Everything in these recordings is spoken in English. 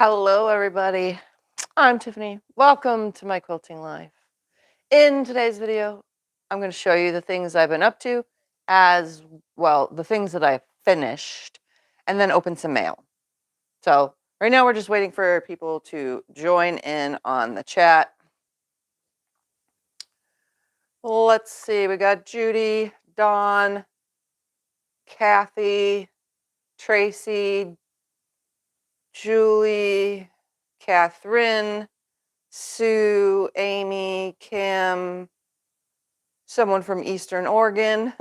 Hello, everybody. I'm Tiffany. Welcome to my quilting life. In today's video, I'm going to show you the things I've been up to, as well, the things that I finished, and then open some mail. So right now we're just waiting for people to join in on the chat. Let's see, we got Judy, Dawn, Kathy, Tracy, Julie, Catherine, Sue, Amy, Kim, someone from Eastern Oregon,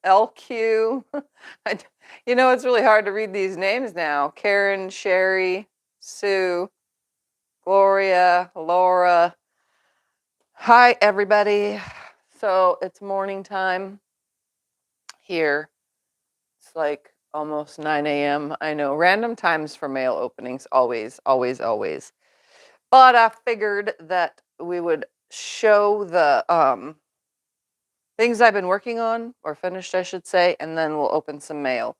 LQ. It's really hard to read these names now. Karen, Sherry, Sue, Gloria, Laura. Hi, everybody. So it's morning time here. It's like almost 9 a.m. I know, random times for mail openings, always, always, always. But I figured that we would show the things I've been working on, or finished, I should say, and then we'll open some mail.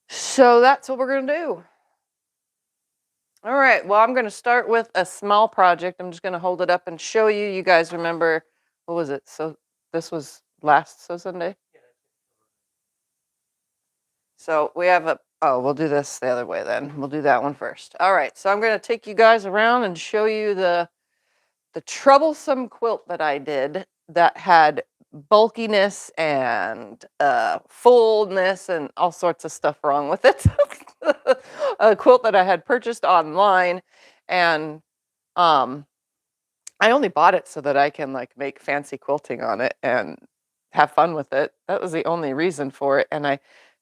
So that's what we're going to do. All right, well, I'm going to start with a small project. I'm just going to hold it up and show you. You guys remember, what was it? So this was last Sunday? So we have we'll do this the other way then. We'll do that one first. All right, so I'm going to take you guys around and show you the troublesome quilt that I did that had bulkiness and fullness and all sorts of stuff wrong with it. A quilt that I had purchased online, and I only bought it so that I can like make fancy quilting on it and have fun with it. That was the only reason for it, and I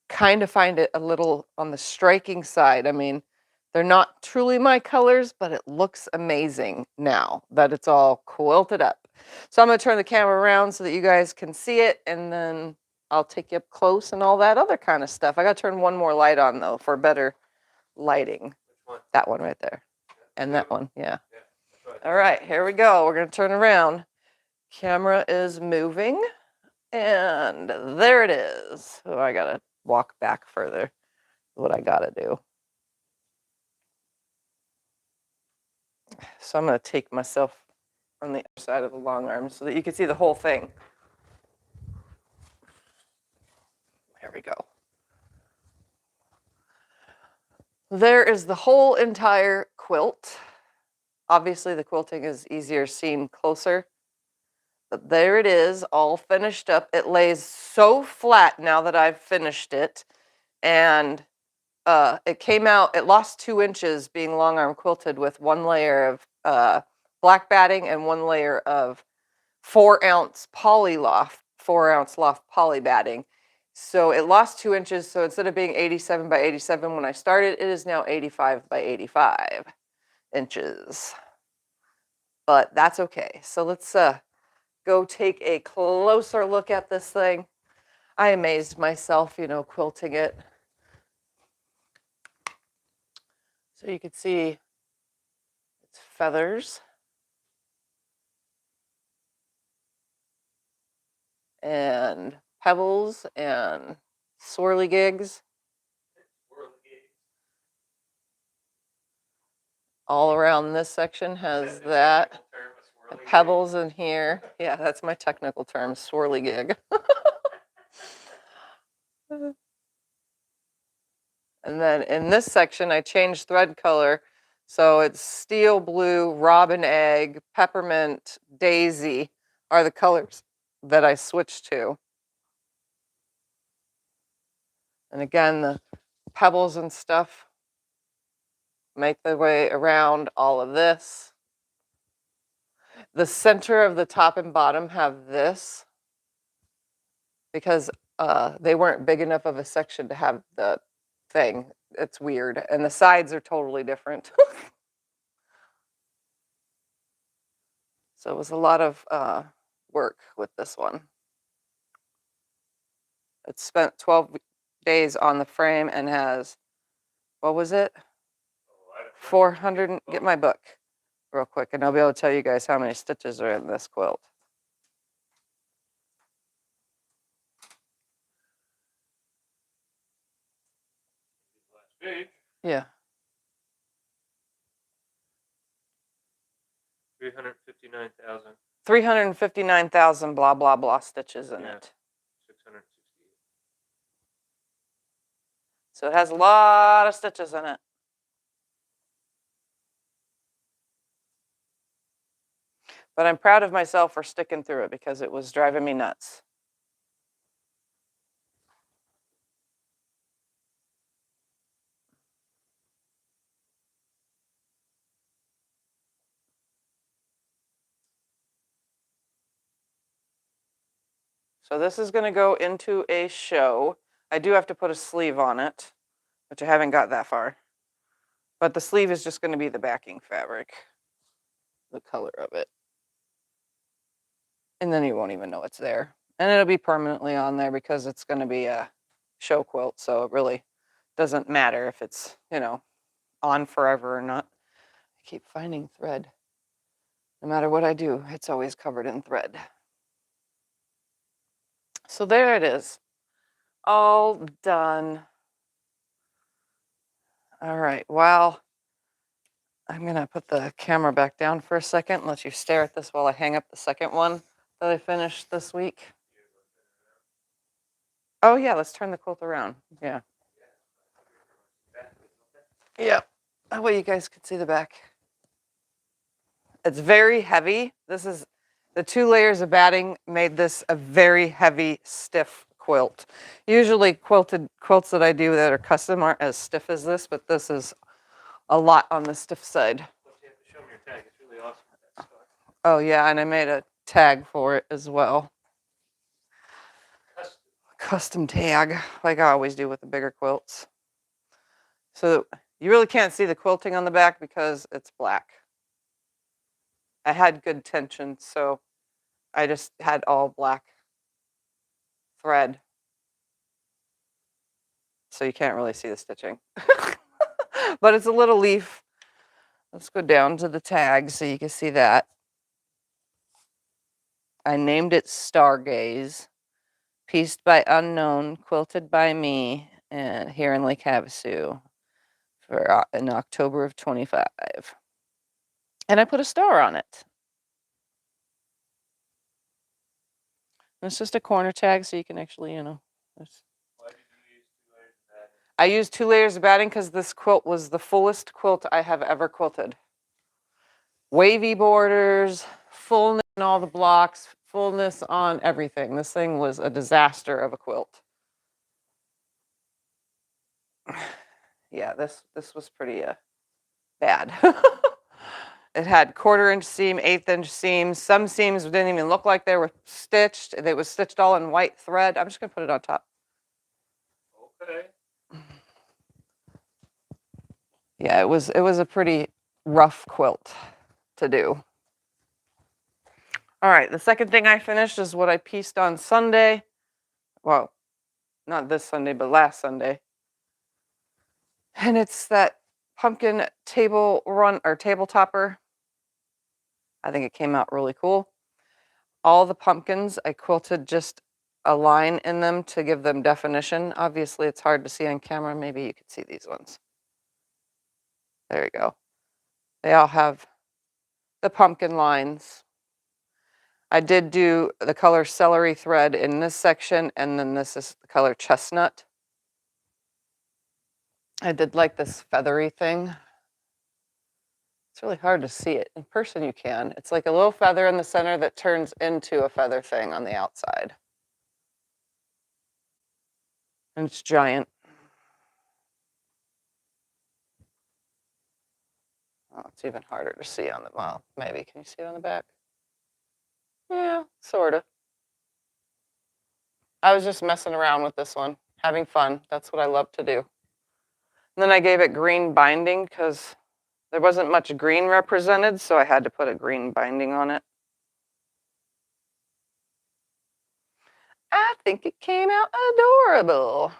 kind of find it a little on the striking side. I mean, they're not truly my colors, but it looks amazing now that it's all quilted up. So I'm going to turn the camera around so that you guys can see it, and then I'll take you up close and all that other kind of stuff. I got to turn one more light on, though, for better lighting. Which one? That one right there. And that one, yeah. All right, here we go. We're going to turn around. Camera is moving, and there it is. Oh, I got to walk back further. What I got to do. So I'm going to take myself on the other side of the long arm so that you can see the whole thing. There we go. There is the whole entire quilt. Obviously, the quilting is easier seen closer. But there it is, all finished up. It lays so flat now that I've finished it. And it came out, it lost 2 inches being long arm quilted with 1 layer of black batting and 1 layer of 4-ounce poly loft, 4-ounce loft poly batting. So it lost 2 inches. So instead of being 87 by 87 when I started, it is now 85 by 85 inches. But that's okay. So let's go take a closer look at this thing. I amazed myself, quilting it. So you can see its feathers. And pebbles and swirligigs. All around this section has that. Pebbles in here. Yeah, that's my technical term, swirligig. And then in this section, I changed thread color. So it's steel blue, robin egg, peppermint, daisy are the colors that I switched to. And again, the pebbles and stuff make their way around all of this. The center of the top and bottom have this because they weren't big enough of a section to have the thing. It's weird. And the sides are totally different. So it was a lot of work with this one. It spent 12 days on the frame and has, what was it? 400, get my book real quick and I'll be able to tell you guys how many stitches are in this quilt. Yeah. 359,000. 359,000 blah blah blah stitches in it. 668. So it has a lot of stitches in it. But I'm proud of myself for sticking through it because it was driving me nuts. So this is going to go into a show. I do have to put a sleeve on it, which I haven't got that far. But the sleeve is just going to be the backing fabric, the color of it. And then you won't even know it's there. And it'll be permanently on there because it's going to be a show quilt. So it really doesn't matter if it's, you know, on forever or not. I keep finding thread. No matter what I do, it's always covered in thread. So there it is. All done. All right, well, I'm going to put the camera back down for a second and let you stare at this while I hang up the second one that I finished this week. Oh, yeah, let's turn the quilt around. Yeah. Yep. That way you guys can see the back. It's very heavy. This is the 2 layers of batting made this a very heavy, stiff quilt. Usually quilts that I do that are custom aren't as stiff as this, but this is a lot on the stiff side. You have to show me your tag. It's really awesome. Oh yeah, and I made a tag for it as well. Custom tag, like I always do with the bigger quilts. So you really can't see the quilting on the back because it's black. I had good tension, so I just had all black thread. So you can't really see the stitching. But it's a little leaf. Let's go down to the tag so you can see that. I named it Stargaze. Pieced by Unknown, quilted by me, and here in Lake Havasu for in October of 25. And I put a star on it. And it's just a corner tag, so you can actually, you know. Why did you use 2 layers of batting? I used 2 layers of batting because this quilt was the fullest quilt I have ever quilted. Wavy borders, fullness in all the blocks, fullness on everything. This thing was a disaster of a quilt. Yeah, this was pretty bad. It had 1/4-inch seam, 1/8-inch seams. Some seams didn't even look like they were stitched. They was stitched all in white thread. I'm just gonna put it on top. Okay. Yeah, it was a pretty rough quilt to do. All right, the second thing I finished is what I pieced on Sunday. Well, not this Sunday, but last Sunday. And it's that pumpkin table run or table topper. I think it came out really cool. All the pumpkins, I quilted just a line in them to give them definition. Obviously, it's hard to see on camera. Maybe you could see these ones. There you go. They all have the pumpkin lines. I did do the color celery thread in this section, and then this is the color chestnut. I did like this feathery thing. It's really hard to see it. In person you can. It's like a little feather in the center that turns into a feather thing on the outside. And it's giant. Oh, it's even harder to see on the, well, maybe. Can you see it on the back? Yeah, sort of. I was just messing around with this one, having fun. That's what I love to do. And then I gave it green binding because there wasn't much green represented, so I had to put a green binding on it. I think it came out adorable.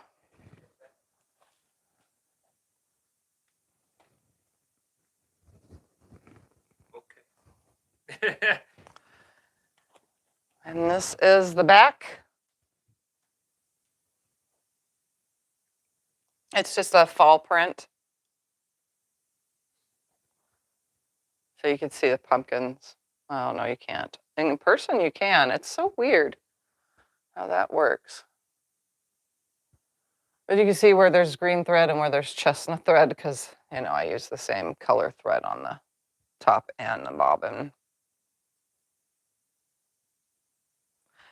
Okay. And this is the back. It's just a fall print. So you can see the pumpkins. Oh, no, you can't. In person, you can. It's so weird how that works. But you can see where there's green thread and where there's chestnut thread because, you know, I use the same color thread on the top and the bobbin.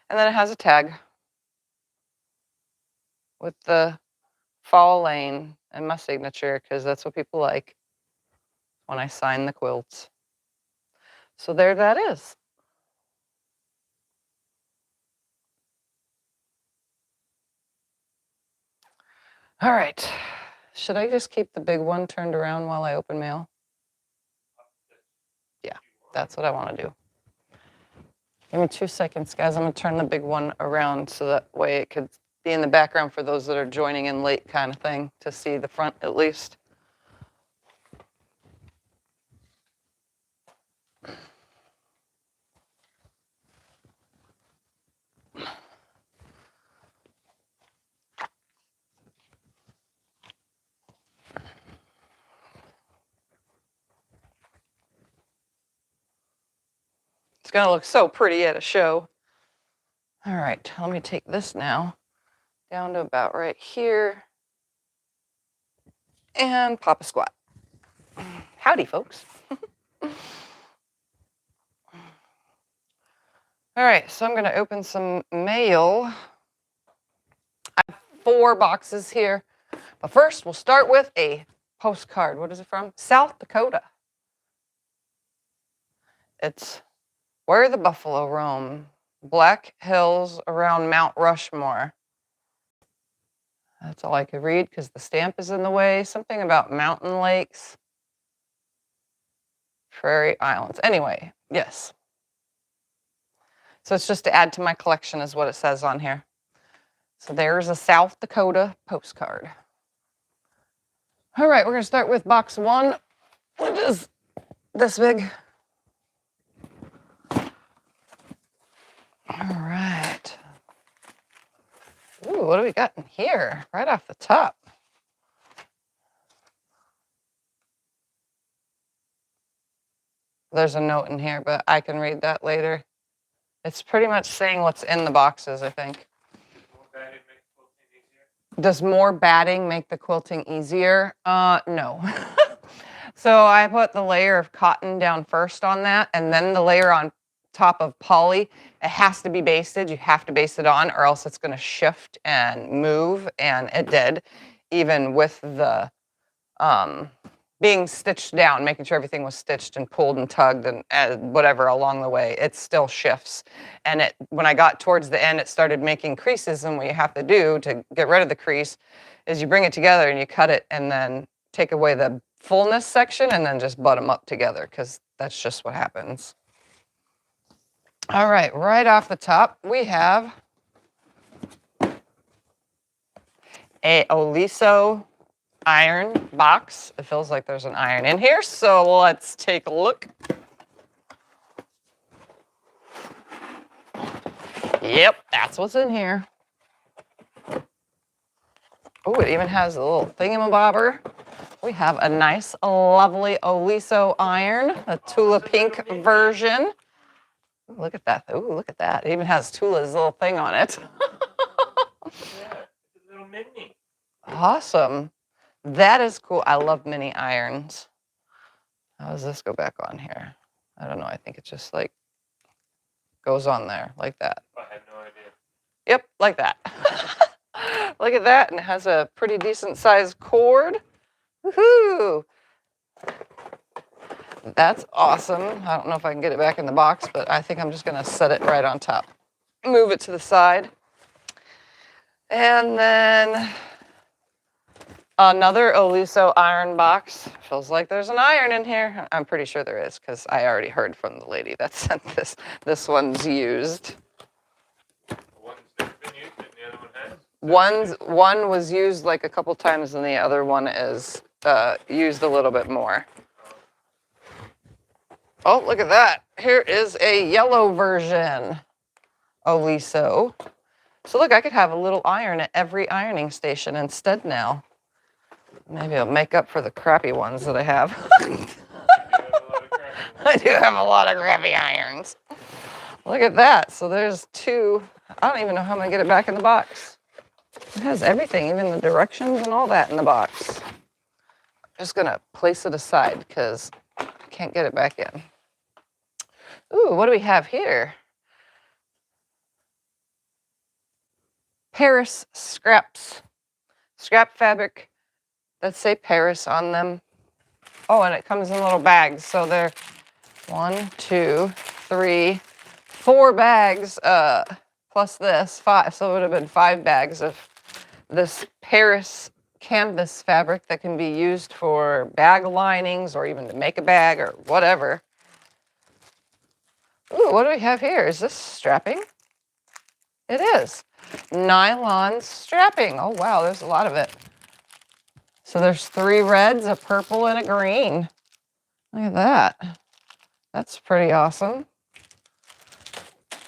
And then it has a tag with the fall lane and my signature because that's what people like when I sign the quilts. So there that is. All right. Should I just keep the big one turned around while I open mail? Yeah, that's what I want to do. Give me 2 seconds, guys. I'm going to turn the big one around so that way it could be in the background for those that are joining in late kind of thing to see the front at least. It's going to look so pretty at a show. All right, let me take this now down to about right here and pop a squat. Howdy, folks. All right, so I'm going to open some mail. I have 4 boxes here, but first we'll start with a postcard. What is it from? South Dakota. It's Where the Buffalo Roam, Black Hills around Mount Rushmore. That's all I could read because the stamp is in the way. Something about mountain lakes, prairie islands. Anyway, yes. So it's just to add to my collection is what it says on here. So there's a South Dakota postcard. All right, we're going to start with box 1, which is this big. All right. Ooh, what do we got in here? Right off the top. There's a note in here, but I can read that later. It's pretty much saying what's in the boxes, I think. Does more batting make the quilting easier? No. So I put the layer of cotton down first on that, and then the layer on top of poly. It has to be basted. You have to baste it on, or else it's going to shift and move, and it did, even with the being stitched down, making sure everything was stitched and pulled and tugged and whatever along the way. It still shifts. And when I got towards the end, it started making creases, and what you have to do to get rid of the crease is you bring it together and you cut it and then take away the fullness section and then just butt them up together because that's just what happens. All right, right off the top, we have a Oliso iron box. It feels like there's an iron in here, so let's take a look. Yep, that's what's in here. Oh, it even has a little thingamabobber. We have a nice, lovely Oliso iron, a Tula pink version. Ooh, look at that. Ooh, look at that. It even has Tula's little thing on it. Yeah, it's a little mini. Awesome. That is cool. I love mini irons. How does this go back on here? I don't know. I think it just like goes on there like that. I have no idea. Yep, like that. Look at that. And it has a pretty decent sized cord. Woohoo! That's awesome. I don't know if I can get it back in the box, but I think I'm just going to set it right on top. Move it to the side. And then another Oliso iron box. Feels like there's an iron in here. I'm pretty sure there is because I already heard from the lady that sent this. This one's used. One's never been used and the other one has? One was used like a couple times and the other one is used a little bit more. Oh, look at that. Here is a yellow version Oliso. So look, I could have a little iron at every ironing station instead now. Maybe I'll make up for the crappy ones that I have. You have a lot of crappy I do have a lot of grabby irons. Look at that. So there's 2. I don't even know how I'm going to get it back in the box. It has everything, even the directions and all that in the box. I'm just going to place it aside because I can't get it back in. Ooh, what do we have here? Paris scraps. Scrap fabric that say Paris on them. Oh, and it comes in little bags. So they're 1, 2, 3, 4 bags plus this, 5. So it would have been 5 bags of this Paris canvas fabric that can be used for bag linings or even to make a bag or whatever. Ooh, what do we have here? Is this strapping? It is. Nylon strapping. Oh, wow, there's a lot of it. So there's 3 reds, a purple, and a green. Look at that. That's pretty awesome.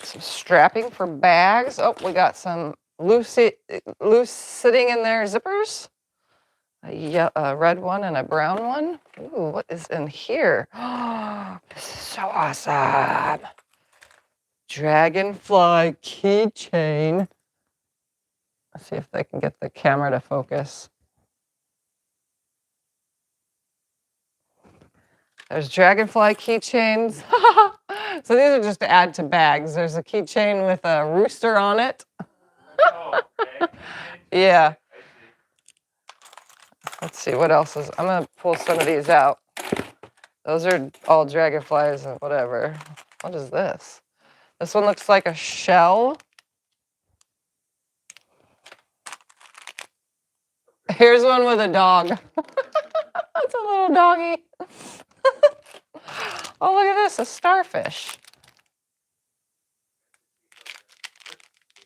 Some strapping for bags. Oh, we got some loose sitting in there zippers. A red one and a brown one. Ooh, what is in here? Oh, this is so awesome. Dragonfly keychain. Let's see if they can get the camera to focus. There's dragonfly keychains. So these are just to add to bags. There's a keychain with a rooster on it. Oh, okay. Yeah. Let's see, what else is, I'm gonna pull some of these out. Those are all dragonflies and whatever. What is this? This one looks like a shell. Here's one with a dog. That's a little doggy. Oh, look at this, a starfish.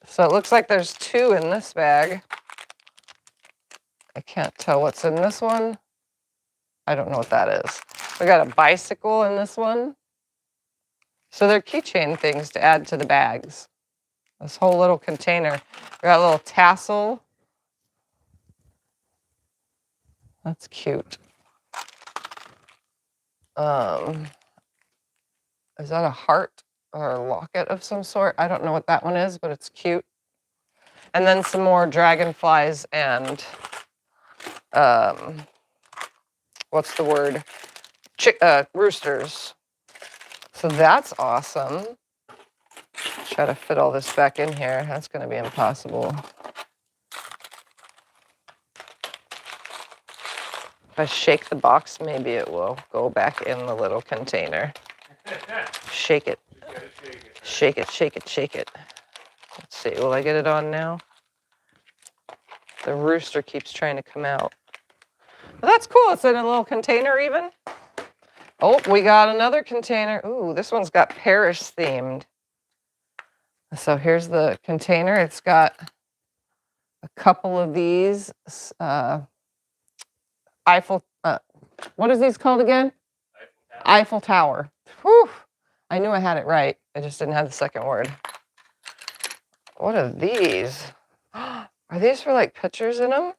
So it looks like there's 2 in this bag. I can't tell what's in this one. I don't know what that is. We got a bicycle in this one. So they're keychain things to add to the bags. This whole little container. We got a little tassel. That's cute. Is that a heart or a locket of some sort? I don't know what that one is, but it's cute. And then some more dragonflies and what's the word? Roosters. So that's awesome. Try to fit all this back in here. That's going to be impossible. If I shake the box, maybe it will go back in the little container. Shake it. Shake it, shake it, shake it. Let's see, will I get it on now? The rooster keeps trying to come out. Well, that's cool. It's in a little container even. Oh, we got another container. Ooh, this one's got Paris themed. So here's the container. It's got a couple of these Eiffel, what is these called again? Eiffel Tower. Whew. I knew I had it right. I just didn't have the second word. What are these? Are these for like pictures in them?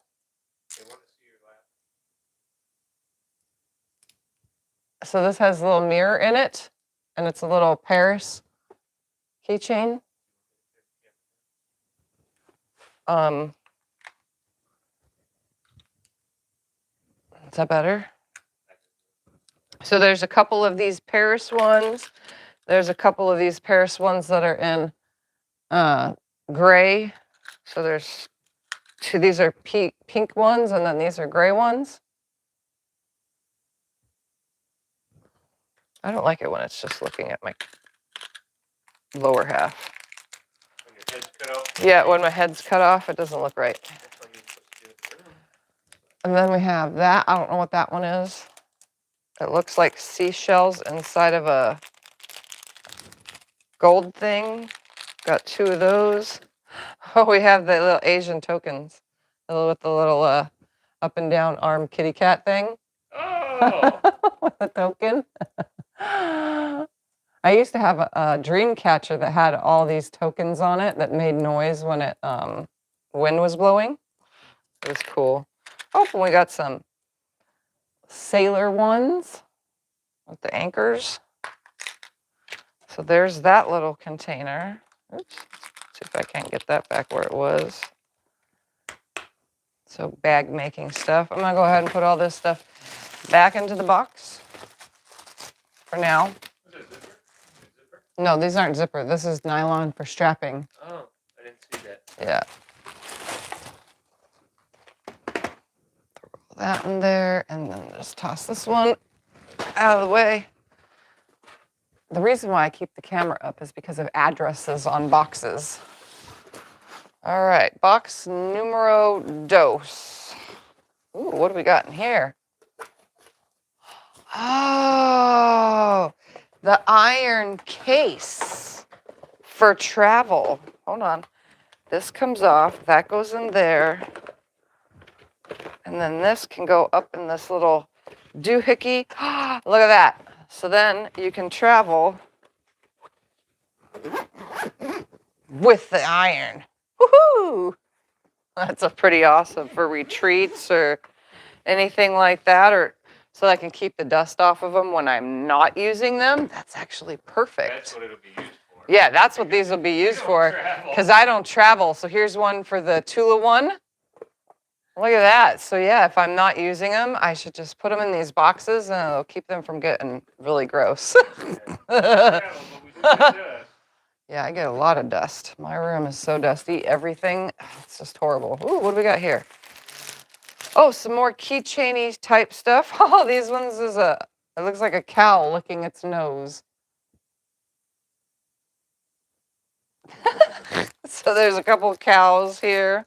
So this has a little mirror in it, and it's a little Paris keychain. Is that better? So there's a couple of these Paris ones. There's a couple of these Paris ones that are in gray. So there's 2, these are pink ones, and then these are gray ones. I don't like it when it's just looking at my lower half. When your head's cut off? Yeah, when my head's cut off, it doesn't look right. And then we have that. I don't know what that one is. It looks like seashells inside of a gold thing. Got 2 of those. Oh, we have the little Asian tokens with the little up and down arm kitty cat thing. Oh! With a token. I used to have a dream catcher that had all these tokens on it that made noise when it wind was blowing. It was cool. Oh, and we got some sailor ones. with the anchors. So there's that little container. Oops. See if I can't get that back where it was. So bag making stuff. I'm gonna go ahead and put all this stuff back into the box for now. Is it zipper? Zipper? No, these aren't zipper. This is nylon for strapping. Oh, I didn't see that. Yeah. Throw that in there and then just toss this one out of the way. The reason why I keep the camera up is because of addresses on boxes. All right, box numero dos. Ooh, what do we got in here? Oh, the iron case for travel. Hold on. This comes off, that goes in there. And then this can go up in this little doohickey. Look at that. So then you can travel with the iron. Woohoo! That's a pretty awesome for retreats or anything like that, or so I can keep the dust off of them when I'm not using them. That's actually perfect. That's what it'll be used for. Yeah, that's what these will be used for, because I don't travel. So here's one for the Tula one. Look at that. So yeah, if I'm not using them, I should just put them in these boxes and it'll keep them from getting really gross. Yeah, I get a lot of dust. My room is so dusty. Everything, it's just horrible. Ooh, what do we got here? Oh, some more keychainy type stuff. Oh, these ones is it looks like a cow licking its nose. So there's a couple of cows here.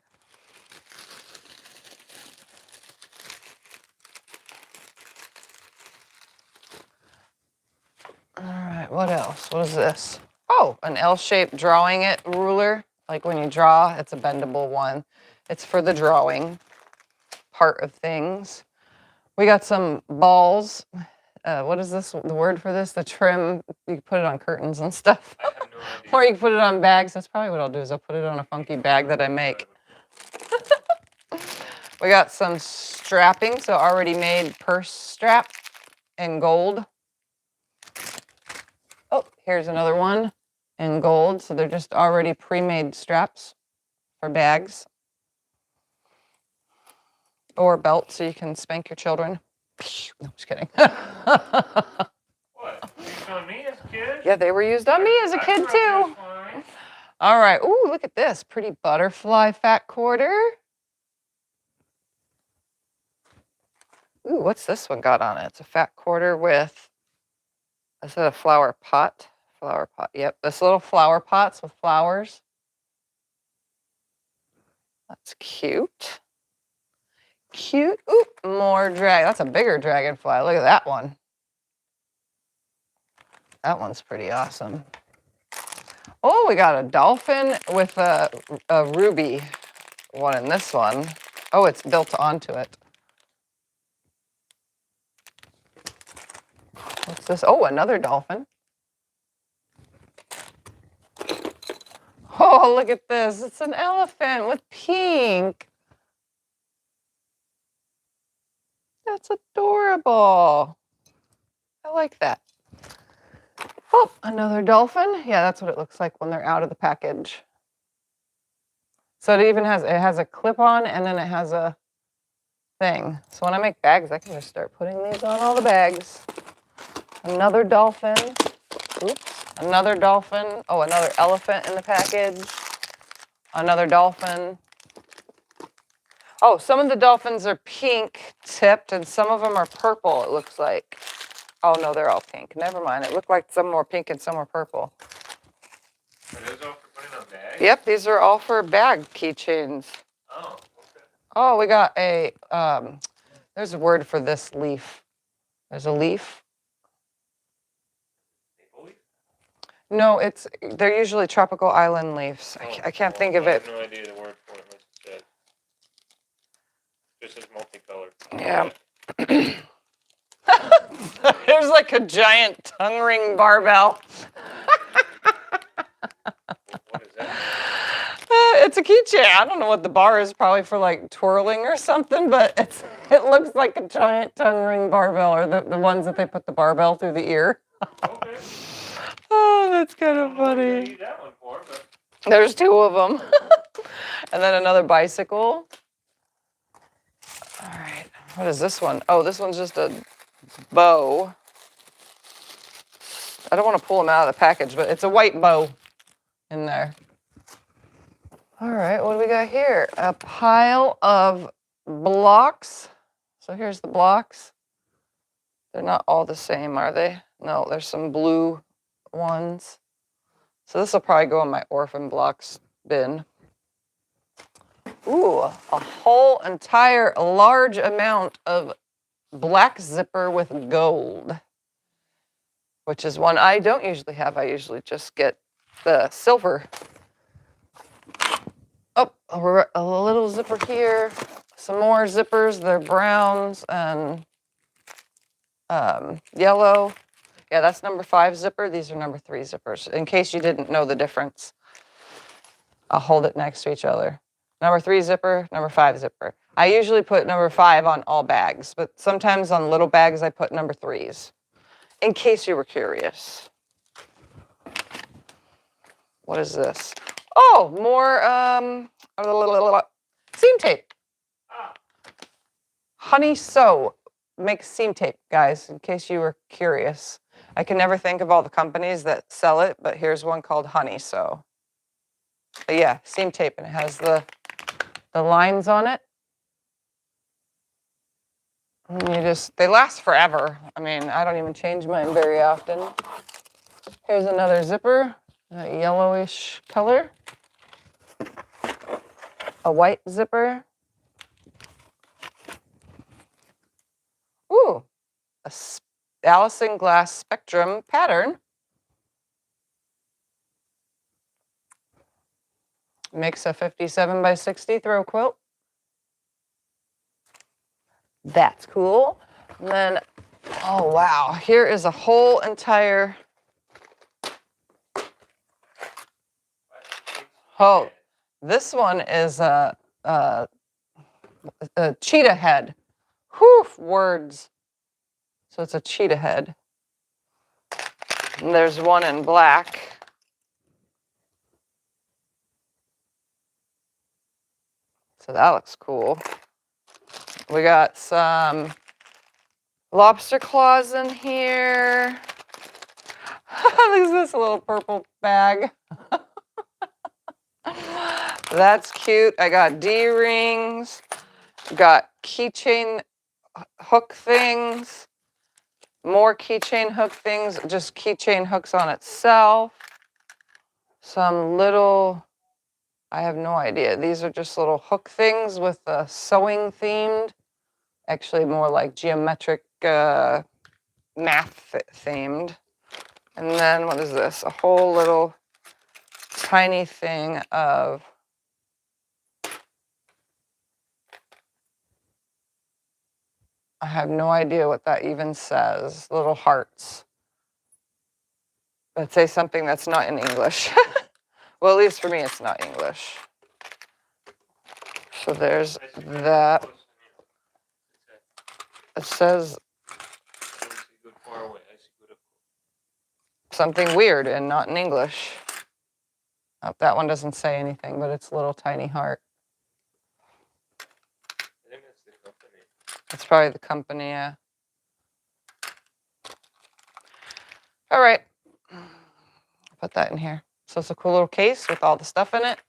All right, what else? What is this? Oh, an L-shaped drawing it ruler. Like when you draw, it's a bendable one. It's for the drawing part of things. We got some balls. What is this, the word for this? The trim, you can put it on curtains and stuff. I have no idea. Or you can put it on bags. That's probably what I'll do is I'll put it on a funky bag that I make. We got some strapping, so already made purse strap in gold. Oh, here's another one in gold. So they're just already pre-made straps for bags. Or belts so you can spank your children. No, just kidding. What? Used on me as a kid? Yeah, they were used on me as a kid too. All right. Ooh, look at this. Pretty butterfly fat quarter. Ooh, what's this one got on it? It's a fat quarter with, is it a flower pot? Flower pot, yep. This little flower pots with flowers. That's cute. Cute. Ooh, more drag. That's a bigger dragonfly. Look at that one. That one's pretty awesome. Oh, we got a dolphin with a ruby one in this one. Oh, it's built onto it. What's this? Oh, another dolphin. Oh, look at this. It's an elephant with pink. That's adorable. I like that. Oh, another dolphin. Yeah, that's what it looks like when they're out of the package. So it even has a clip on and then it has a thing. So when I make bags, I can just start putting these on all the bags. Another dolphin. Oops. Another dolphin. Oh, another elephant in the package. Another dolphin. Oh, some of the dolphins are pink tipped and some of them are purple, it looks like. Oh, no, they're all pink. Never mind. It looked like some were pink and some were purple. Are those all for putting on bags? Yep, these are all for bag keychains. Oh, okay. Oh, we got a, there's a word for this leaf. There's a leaf. Maple leaf? No, they're usually tropical island leaves. I can't think of it. I have no idea the word for it. Like you said. Just as multicolored. Yeah. There's like a giant tongue ring barbell. What is that? It's a keychain. I don't know what the bar is, probably for like twirling or something, but it looks like a giant tongue ring barbell, or the ones that they put the barbell through the ear. Okay. Oh, that's kind I of don't know what you're gonna funny. need that one for, but There's two of them. And then another bicycle. All right, what is this one? Oh, this one's just a bow. I don't want to pull them out of the package, but it's a white bow in there. All right, what do we got here? A pile of blocks. So here's the blocks. They're not all the same, are they? No, there's some blue ones. So this will probably go in my orphan blocks bin. Ooh, a whole entire large amount of black zipper with gold, which is one I don't usually have. I usually just get the silver. Oh, a little zipper here. Some more zippers. They're browns and yellow. Yeah, that's number 5 zipper. These are number 3 zippers. In case you didn't know the difference, I'll hold it next to each other. Number 3 zipper, number 5 zipper. I usually put number 5 on all bags, but sometimes on little bags I put number 3s, in case you were curious. What is this? Oh, more seam tape. Honey Sew makes seam tape, guys, in case you were curious. I can never think of all the companies that sell it, but here's one called Honey Sew. But yeah, seam tape, and it has the lines on it. And they last forever. I mean, I don't even change mine very often. Here's another zipper, a yellowish color. A white zipper. Ooh, a Allison Glass Spectrum pattern. Makes a 57 by 60 throw quilt. That's cool. And then, oh wow, here is a whole entire, oh, this one is a cheetah head. Whew, words. So it's a cheetah head. And there's one in black. So that looks cool. We got some lobster claws in here. Look at this little purple bag. That's cute. I got D-rings. Got keychain hook things. More keychain hook things. Just keychain hooks on itself. Some little, I have no idea. These are just little hook things with sewing themed. Actually more like geometric math themed. And then what is this? A whole little tiny thing of I have no idea what that even says. Little hearts that say something that's not in English. Well, at least for me, it's not English. So there's that. It says something weird and not in English. Oh, that one doesn't say anything, but it's a little tiny heart. I think that's the company. It's probably the company, yeah. All right. Put that in here. So it's a cool little case with all the stuff in it.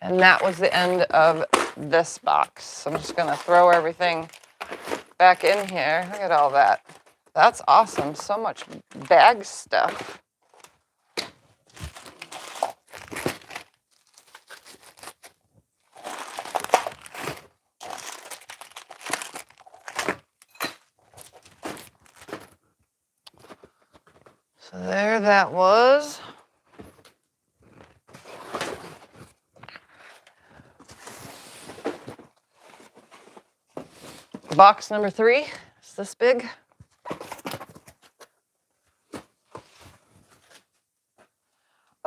And that was the end of this box. So I'm just gonna throw everything back in here. Look at all that. That's awesome. So much bag stuff. So there that was. Box number 3. It's this big.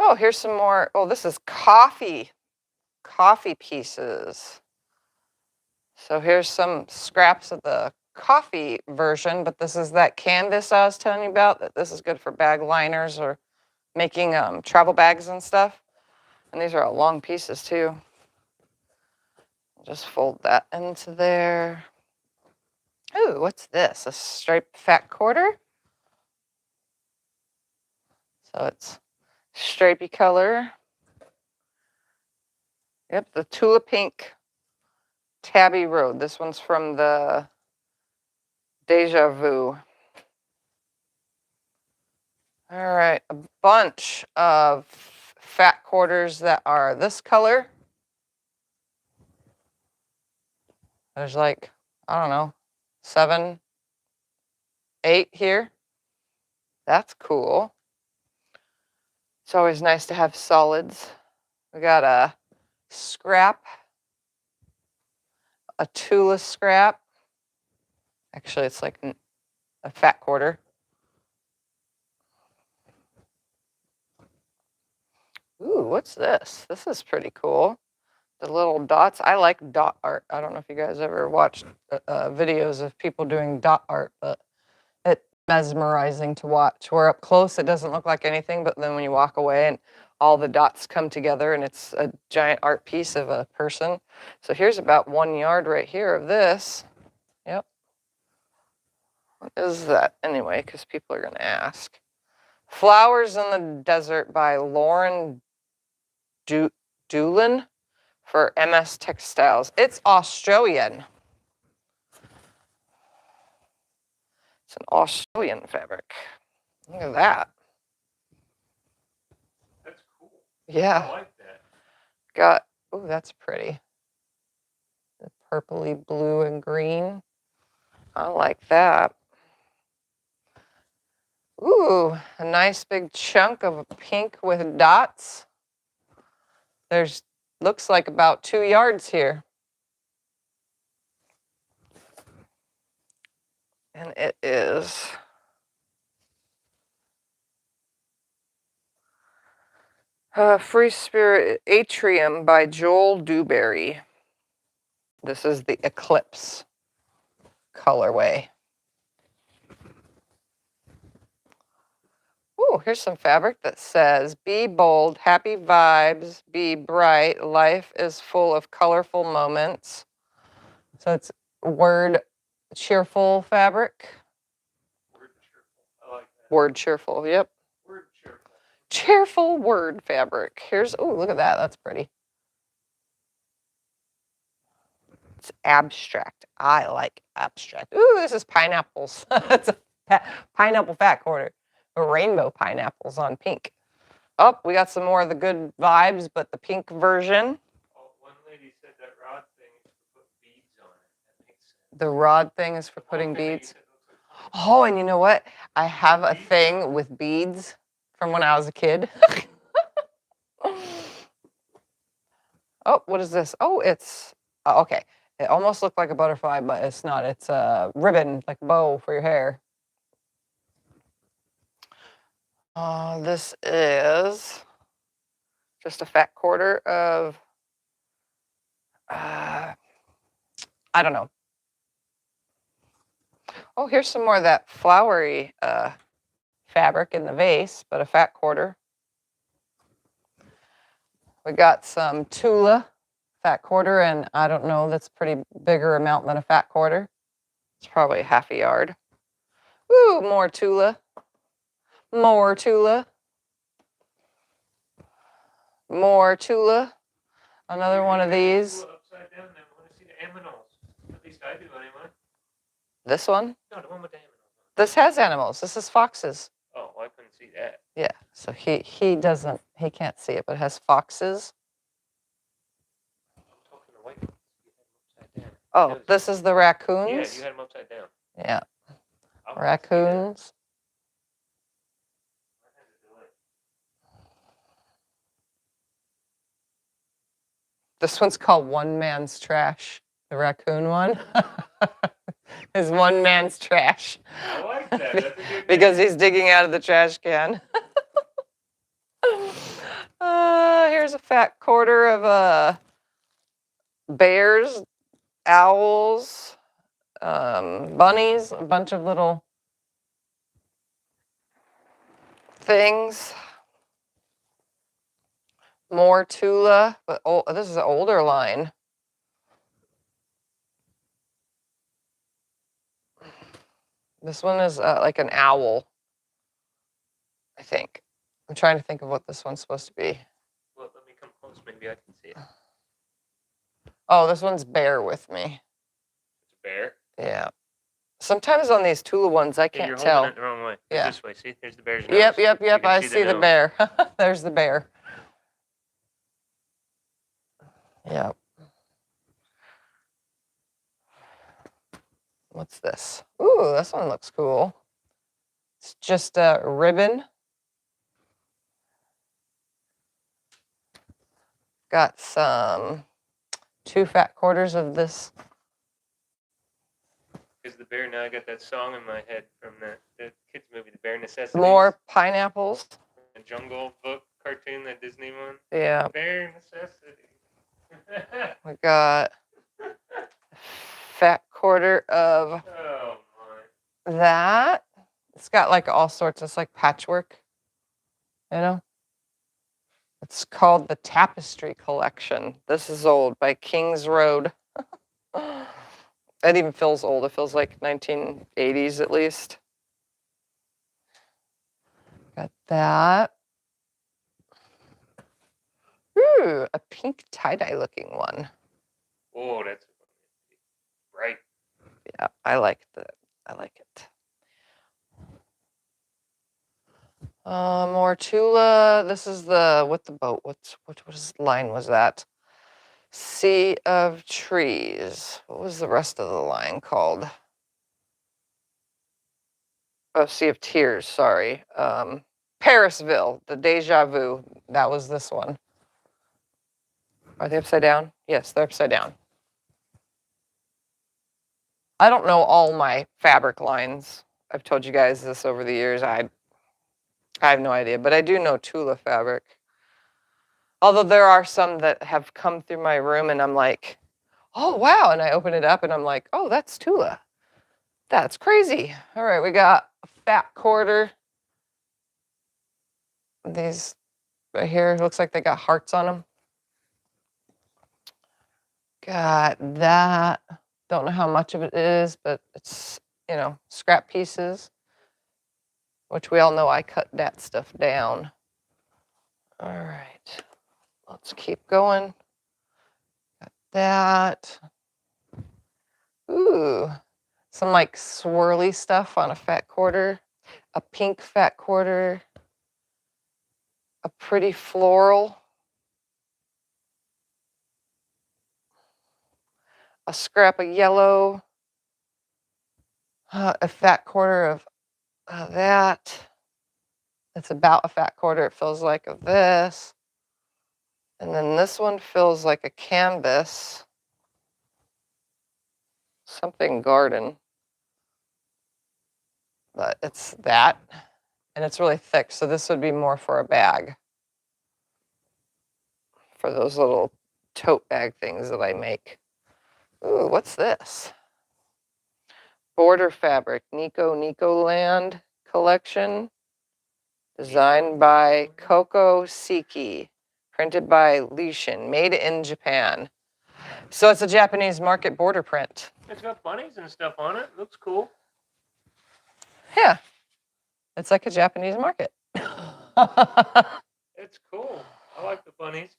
Oh, here's some more. Oh, this is coffee pieces. So here's some scraps of the coffee version, but this is that canvas I was telling you about, that this is good for bag liners or making travel bags and stuff. And these are all long pieces too. Just fold that into there. Ooh, what's this? A striped fat quarter? So it's stripy color. Yep, the Tula Pink Tabby Road. This one's from the Deja Vu. All right, a bunch of fat quarters that are this color. There's like, I don't know, 7, 8 here. That's cool. It's always nice to have solids. We got a scrap, a Tula scrap. Actually, it's like a fat quarter. Ooh, what's this? This is pretty cool. The little dots. I like dot art. I don't know if you guys ever watched videos of people doing dot art, but it's mesmerizing to watch. Where up close, it doesn't look like anything, but then when you walk away and all the dots come together and it's a giant art piece of a person. So here's about 1 yard right here of this. Yep. What is that anyway? Because people are going to ask. Flowers in the Desert by Lauren Doolan for MS Textiles. It's Australian. It's an Australian fabric. Look at that. That's cool. Yeah. I like that. Got, oh, that's pretty. The purpley blue and green. I like that. Ooh, a nice big chunk of pink with dots. There's, looks like about 2 yards here. And it is Free Spirit Atrium by Joel Dewberry. This is the Eclipse colorway. Ooh, here's some fabric that says, be bold, happy vibes, be bright, life is full of colorful moments. So it's word cheerful fabric. Word cheerful. I like that. Word cheerful, yep. Word cheerful. Cheerful word fabric. Here's, oh, look at that, that's pretty. It's abstract. I like abstract. Ooh, this is pineapples. It's a pineapple fat quarter. Rainbow pineapples on pink. Oh, we got some more of the good vibes, but the pink version. Oh, one lady said that rod thing is to put beads on it. That makes sense. The rod thing is for putting One thing that you beads. said looks like Oh, and you know what? I have a thing with beads from when I was a kid. Oh, what is this? Oh, it's, okay. It almost looked like a butterfly, but it's not. It's a ribbon, like a bow for your hair. This is just a fat quarter of, I don't know. Oh, here's some more of that flowery fabric in the vase, but a fat quarter. We got some Tula fat quarter, and I don't know, that's a pretty bigger amount than a fat quarter. It's probably half a yard. Ooh, more Tula. More Tula. More Tula. Another one of these. upside down, I want to see the aminals. At least I do anyway. This one? No, the one with the aminals. This has animals. This is foxes. Oh, well, I couldn't see that. Yeah, so he doesn't, he can't see it, but it has foxes. I'm talking the white ones. You had them upside down. Oh, this is the raccoons? Yeah, you had them upside down. Yeah, I wanted to see that. raccoons. I had to do it. This one's called One Man's Trash, the raccoon one. Is one man's trash. I like that. That's a good Because he's digging out of the trash can. here's a fat quarter of bears, owls, bunnies, a bunch of little things. More Tula, but this is an older line. This one is like an owl, I think. I'm trying to think of what this one's supposed to be. Well, let me come close. Maybe I can see it. Oh, this one's bear with me. It's a bear? Yeah. Sometimes on these Tula ones, I can't you're tell. holding it the wrong way. It's Yeah. this way. See? There's the bear's nose. Yep. You can I see the nose. bear. There's the bear. Yep. What's this? Ooh, this one looks cool. It's just a ribbon. Got some 2 fat quarters of this. Because the bear, now I got that song in my head from the kids movie, The Bear Necessities. More pineapples. The Jungle Book cartoon, that Disney one. Yeah. Bear Necessities. We got fat quarter of Oh my. that. It's got like all sorts. It's like patchwork, you know. It's called the Tapestry Collection. This is old, by Kings Road. It even feels old. It feels like 1980s at least. Got that. Ooh, a pink tie-dye looking one. Oh, that's bright. Yeah, I like it. More Tula. This is the with the boat. What line was that? Sea of Trees. What was the rest of the line called? Oh, Sea of Tears. Sorry. Parisville. The Deja Vu. That was this one. Are they upside down? Yes, they're upside down. I don't know all my fabric lines. I've told you guys this over the years. I have no idea, but I do know Tula fabric. Although there are some that have come through my room and I'm like, oh, wow. And I open it up and I'm like, oh, that's Tula. That's crazy. All right, we got a fat quarter. These right here, looks like they got hearts on them. Got that. Don't know how much of it is, but it's, you know, scrap pieces, which we all know I cut that stuff down. All right, let's keep going. Got that. Ooh, some like swirly stuff on a fat quarter, a pink fat quarter, a pretty floral, a scrap of yellow, a fat quarter of that. It's about a fat quarter, it feels like, of this. And then this one feels like a canvas, something garden. But it's that, and it's really thick, so this would be more for a bag. For those little tote bag things that I make. Ooh, what's this? Border fabric, Nico Land collection. Designed by Koko Siki. Printed by Lishin. Made in Japan. So it's a Japanese market border print. It's got bunnies and stuff on it. Looks cool. Yeah. It's like a Japanese market. It's cool. I like the bunnies.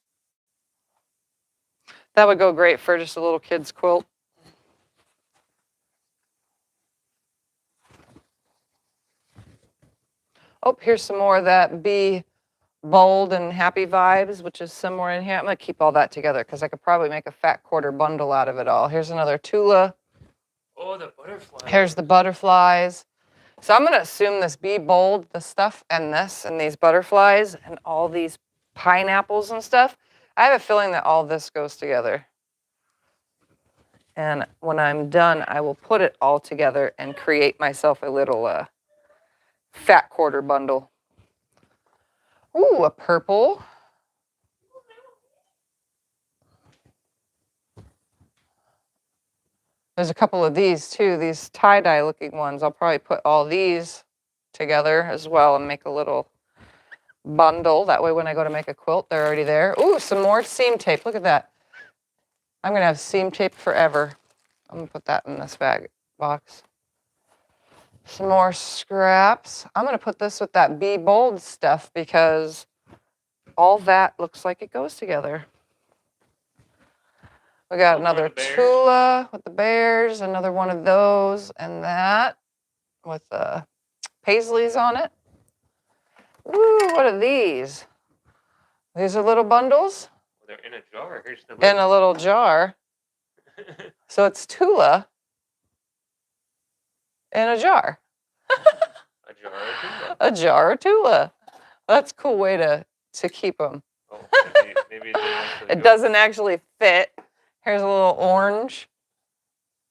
That would go great for just a little kid's quilt. Oh, here's some more of that Be Bold and Happy vibes, which is somewhere in here. I'm going to keep all that together because I could probably make a fat quarter bundle out of it all. Here's another Tula. Oh, the butterflies. Here's the butterflies. So I'm going to assume this Be Bold, the stuff, and this, and these butterflies, and all these pineapples and stuff. I have a feeling that all this goes together. And when I'm done, I will put it all together and create myself a little fat quarter bundle. Ooh, a purple. There's a couple of these too, these tie-dye looking ones. I'll probably put all these together as well and make a little bundle. That way when I go to make a quilt, they're already there. Ooh, some more seam tape. Look at that. I'm going to have seam tape forever. I'm going to put that in this bag box. Some more scraps. I'm going to put this with that Be Bold stuff because all that looks like it goes together. We got another Tula with the bears, another one of those, and that with the paisleys on it. Ooh, what are these? These are little bundles? They're in a jar. Here's the in a little jar. So it's Tula in a jar. A jar of Tula. A jar of Tula. That's a cool way to keep them. Oh, maybe it didn't actually It doesn't actually fit. Here's a little orange.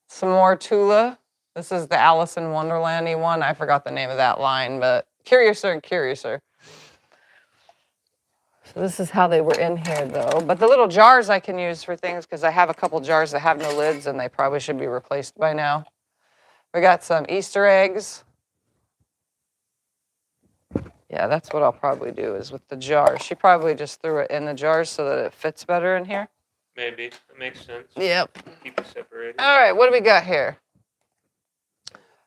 Some more Tula. This is the Alice in Wonderland-y one. I forgot the name of that line, but Curiouser and Curiouser. So this is how they were in here, though. But the little jars I can use for things because I have a couple jars that have no lids, and they probably should be replaced by now. We got some Easter eggs. Yeah, that's what I'll probably do is with the jars. She probably just threw it in the jars so that it fits better in here. Maybe. That makes sense. Yep. Keep it separated. All right, what do we got here?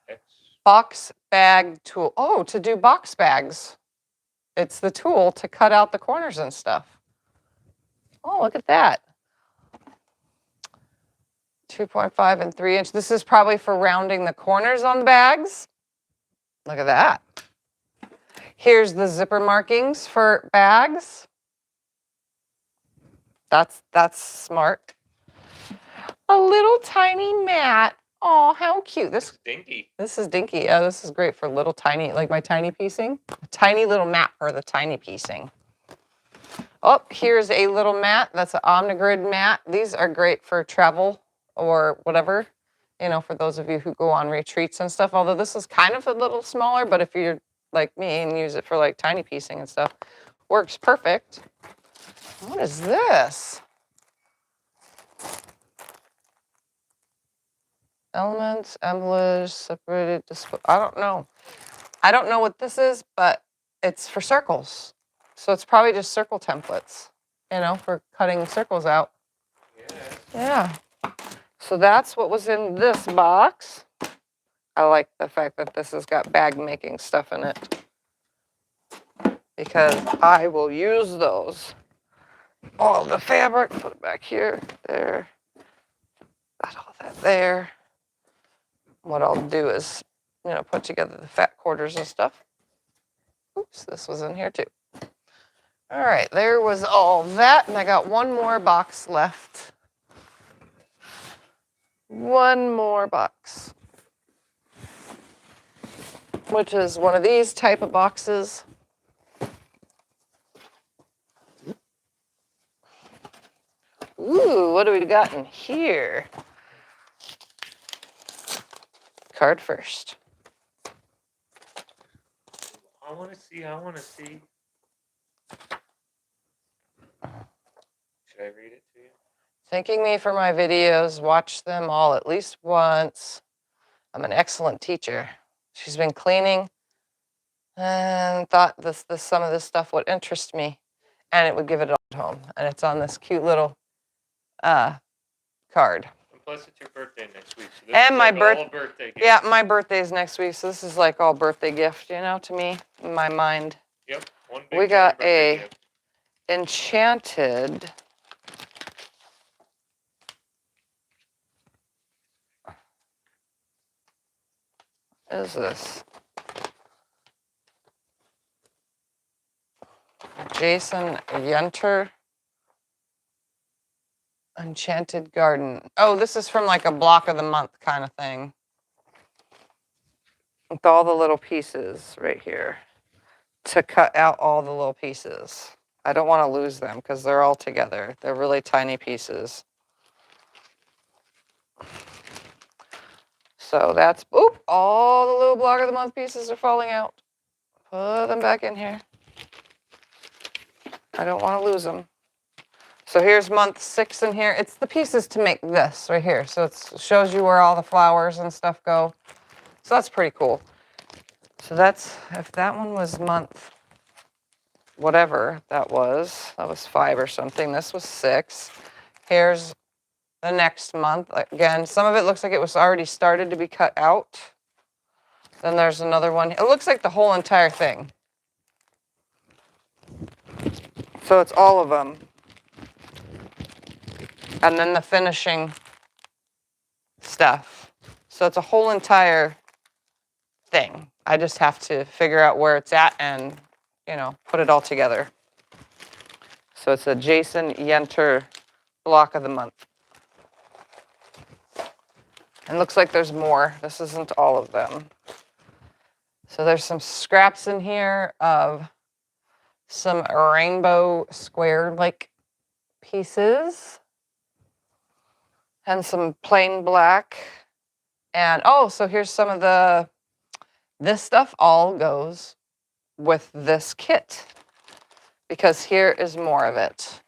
X. Box bag tool. Oh, to do box bags. It's the tool to cut out the corners and stuff. Oh, look at that. 2.5 and 3 inch. This is probably for rounding the corners on the bags. Look at that. Here's the zipper markings for bags. That's smart. A little tiny mat. Oh, how cute. This Dinky. This is dinky. Yeah, this is great for little tiny, like my tiny piecing. A tiny little mat for the tiny piecing. Oh, here's a little mat. That's an Omnigrid mat. These are great for travel or whatever, you know, for those of you who go on retreats and stuff. Although this is kind of a little smaller, but if you're like me and use it for like tiny piecing and stuff, works perfect. What is this? Elements, embellish, separated display. I don't know. I don't know what this is, but it's for circles. So it's probably just circle templates, you know, for cutting circles out. Yeah. Yeah. So that's what was in this box. I like the fact that this has got bag making stuff in it because I will use those. All the fabric, put it back here, there, got all that there. What I'll do is, you know, put together the fat quarters and stuff. Oops, this was in here too. All right, there was all that, and I got one more box left. One more box, which is one of these type of boxes. Ooh, what do we got in here? Card first. I want to see. Should I read it to you? Thanking me for my videos, watch them all at least once. I'm an excellent teacher. She's been cleaning and thought some of this stuff would interest me and it would give it at home. And it's on this cute little card. And plus, it's your birthday next week. So this And is my like all birthday gift. Yeah, my birthday's next week, so this is like all birthday gift, you know, to me, in my mind. Yep. One big We got birthday a gift. enchanted what is this? Jason Yenter. Enchanted Garden. Oh, this is from like a block of the month kind of thing. With all the little pieces right here. To cut out all the little pieces. I don't want to lose them because they're all together. They're really tiny pieces. So that's, oop, all the little block of the month pieces are falling out. Put them back in here. I don't want to lose them. So here's month 6 in here. It's the pieces to make this right here. So it shows you where all the flowers and stuff go. So that's pretty cool. So that's, if that one was month, whatever that was 5 or something. This was 6. Here's the next month. Again, some of it looks like it was already started to be cut out. Then there's another one. It looks like the whole entire thing. So it's all of them. And then the finishing stuff. So it's a whole entire thing. I just have to figure out where it's at and, you know, put it all together. So it's a Jason Yenter block of the month. And looks like there's more. This isn't all of them. So there's some scraps in here of some rainbow square like pieces and some plain black. And oh, so here's some of this stuff all goes with this kit because here is more of it.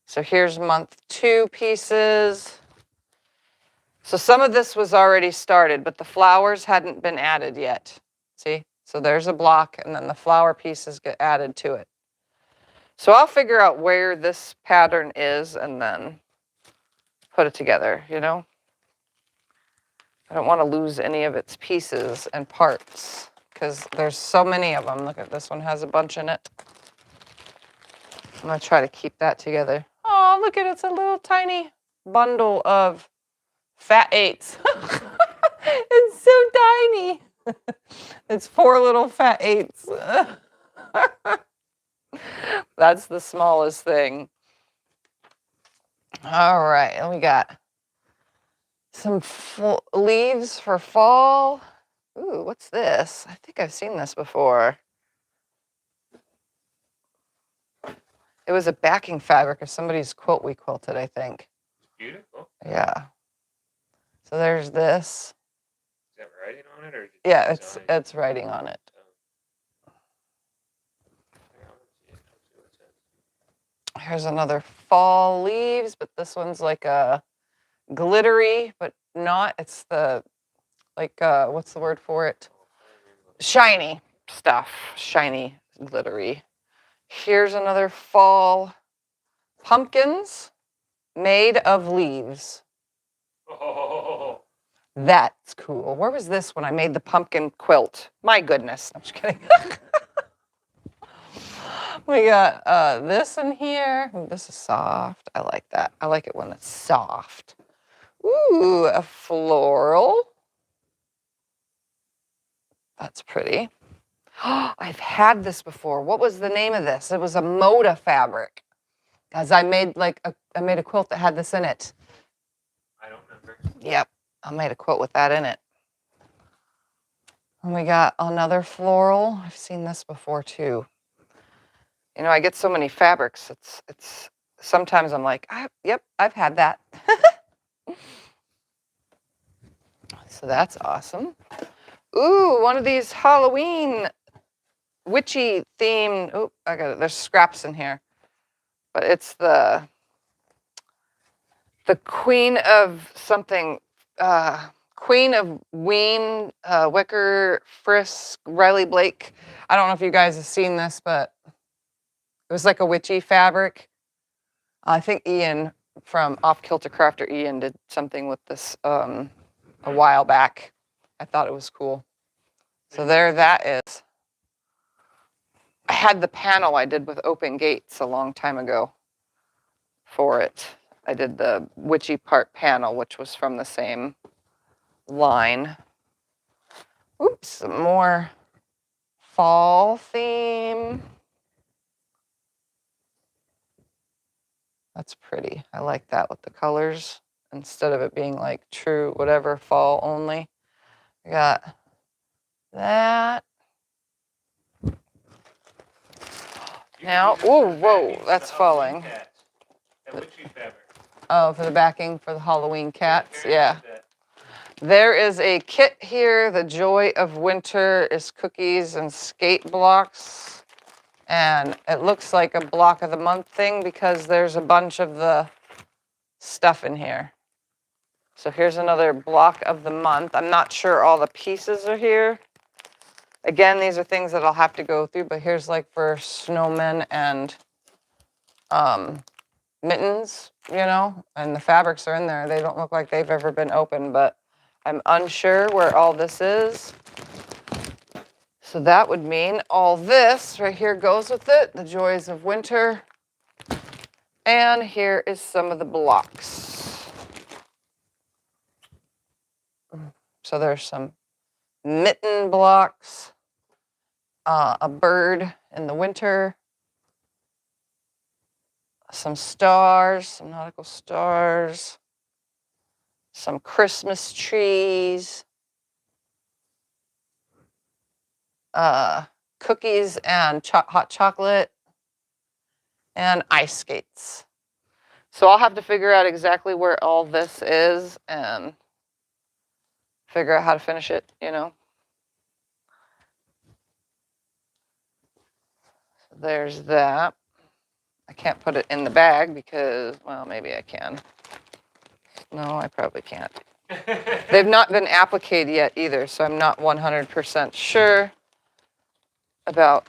So here's month 2 pieces. So some of this was already started, but the flowers hadn't been added yet. See? So there's a block, and then the flower pieces get added to it. So I'll figure out where this pattern is and then put it together, you know? I don't want to lose any of its pieces and parts because there's so many of them. Look at this one, has a bunch in it. I'm going to try to keep that together. Oh, look at it. It's a little tiny bundle of fat 8s. It's so tiny. It's 4 little fat 8s. That's the smallest thing. All right, and we got some leaves for fall. Ooh, what's this? I think I've seen this before. It was a backing fabric of somebody's quilt we quilted, I think. Beautiful. Yeah. So there's this. Is that writing on it, or just Yeah, design? it's writing on it. Here's another fall leaves, but this one's like a glittery, but not. It's the like what's the word for it? Shiny stuff, shiny, glittery. Here's another fall pumpkins made of leaves. Oh, That's cool. Where was this when I made the pumpkin quilt? My goodness. I'm just kidding. We got this in here. Ooh, this is soft. I like that. I like it when it's soft. Ooh, a floral. That's pretty. I've had this before. What was the name of this? It was a Moda fabric. Because I made I made a quilt that had this in it. I don't remember. Yep, I made a quilt with that in it. And we got another floral. I've seen this before too. You know, I get so many fabrics. It's sometimes I'm like, yep, I've had that. So that's awesome. Ooh, one of these Halloween witchy themed. Oh, I got it. There's scraps in here, but it's the Queen of something. Queen of Ween, Wicker, Frisk, Riley Blake. I don't know if you guys have seen this, but it was like a witchy fabric. I think Ian from Off Kilter Crafter, Ian did something with this a while back. I thought it was cool. So there that is. I had the panel I did with open gates a long time ago for it. I did the witchy part panel, which was from the same line. Oops, some more fall theme. That's pretty. I like that with the colors instead of it being like true whatever fall only. I got that. Now, oh, whoa, that's falling. Oh, for the backing for the Halloween cats, yeah. There is a kit here. The Joy of Winter is cookies and skate blocks. And it looks like a block of the month thing because there's a bunch of the stuff in here. So here's another block of the month. I'm not sure all the pieces are here. Again, these are things that I'll have to go through, but here's like for snowmen and mittens, you know, and the fabrics are in there. They don't look like they've ever been opened, but I'm unsure where all this is. So that would mean all this right here goes with it, the joys of winter. And here is some of the blocks. So there's some mitten blocks, a bird in the winter, some stars, some nautical stars, some Christmas trees, cookies and hot chocolate, and ice skates. So I'll have to figure out exactly where all this is and figure out how to finish it, you know. So there's that. I can't put it in the bag because, well, maybe I can. No, I probably can't. They've not been appliqued yet either, so I'm not 100% sure about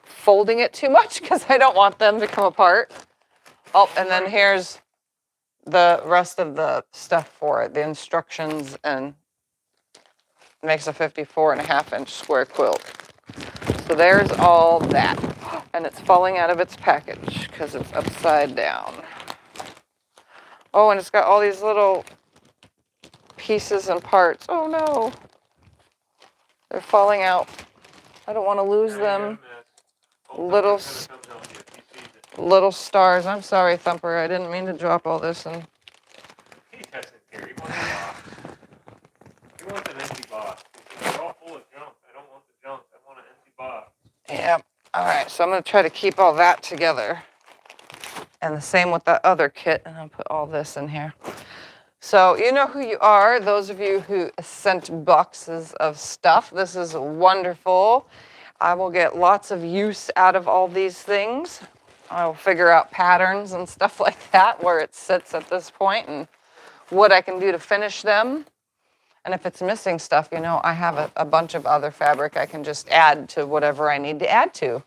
folding it too much because I don't want them to come apart. Oh, and then here's the rest of the stuff for it, the instructions, and it makes a 54.5-inch square quilt. So there's all that. And it's falling out of its package because it's upside down. Oh, and it's got all these little pieces and parts. Oh no. They're falling out. I don't want to lose them. Little stars. I'm sorry, Thumper. I didn't mean to drop all this. And He doesn't care. He wants an empty box. It's all full of junk. I don't want the junk. I want an empty box. yeah. All right. So I'm going to try to keep all that together. And the same with that other kit. And I'll put all this in here. So you know who you are. Those of you who sent boxes of stuff. This is wonderful. I will get lots of use out of all these things. I'll figure out patterns and stuff like that, where it sits at this point and what I can do to finish them. And if it's missing stuff, you know, I have a bunch of other fabric I can just add to whatever I need to add to.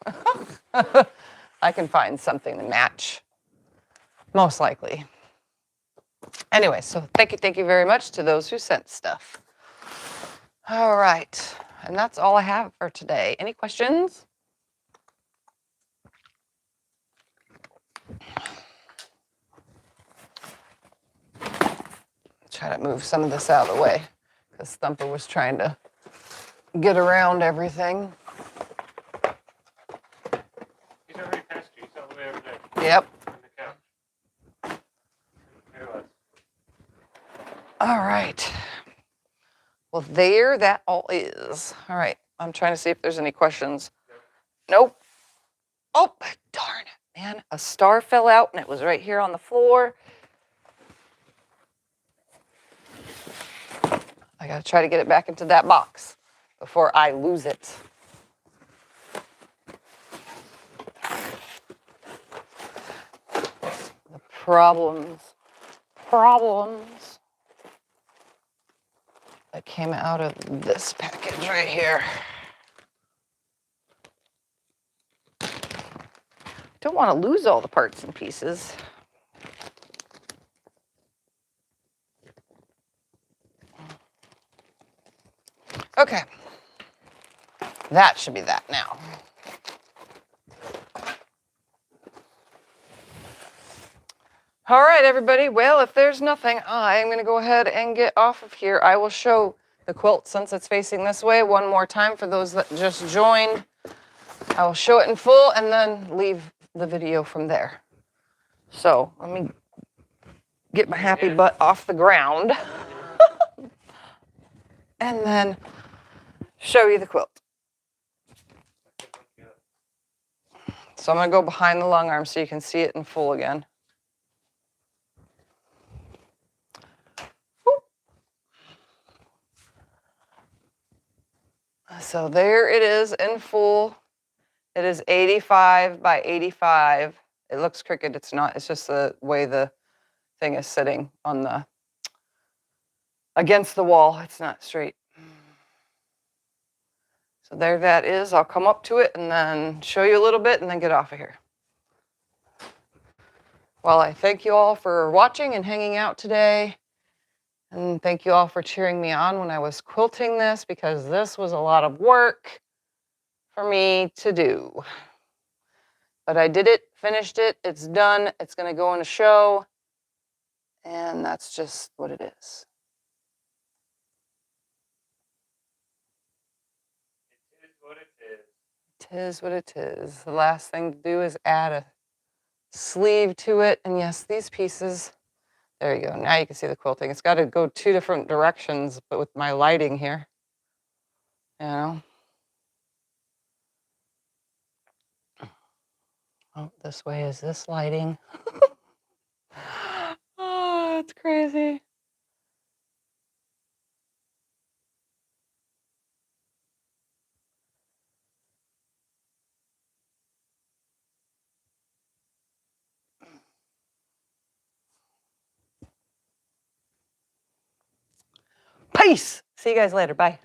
I can find something to match, most likely. Anyway, so thank you very much to those who sent stuff. All right, and that's all I have for today. Any questions? Try to move some of this out of the way because Thumper was trying to get around everything. He's already past you. He's all the way over there. Yep. On the couch. Here it was. All right. Well, there that all is. All right. I'm trying to see if there's any questions. Nope. Oh, darn it, man. A star fell out and it was right here on the floor. I got to try to get it back into that box before I lose it. The problems that came out of this package right here. Don't want to lose all the parts and pieces. Okay, that should be that now. All right, everybody. Well, if there's nothing, I'm going to go ahead and get off of here. I will show the quilt since it's facing this way one more time for those that just joined. I will show it in full and then leave the video from there. So let me get my happy butt off the ground and then show you the quilt. So I'm going to go behind the long arm so you can see it in full again. So there it is in full. It is 85 by 85. It looks crooked. It's not. It's just the way the thing is sitting on the against the wall. It's not straight. So there that is. I'll come up to it and then show you a little bit and then get off of here. Well, I thank you all for watching and hanging out today. And thank you all for cheering me on when I was quilting this, because this was a lot of work for me to do. But I did it, finished it, it's done, it's gonna go in a show, and that's just what it is. It is what it is. It is what it is. The last thing to do is add a sleeve to it, and yes, these pieces, there you go. Now you can see the quilting. It's got to go 2 different directions, but with my lighting here, you know. Oh, this way is this lighting. Oh, it's crazy. Peace. See you guys later. Bye.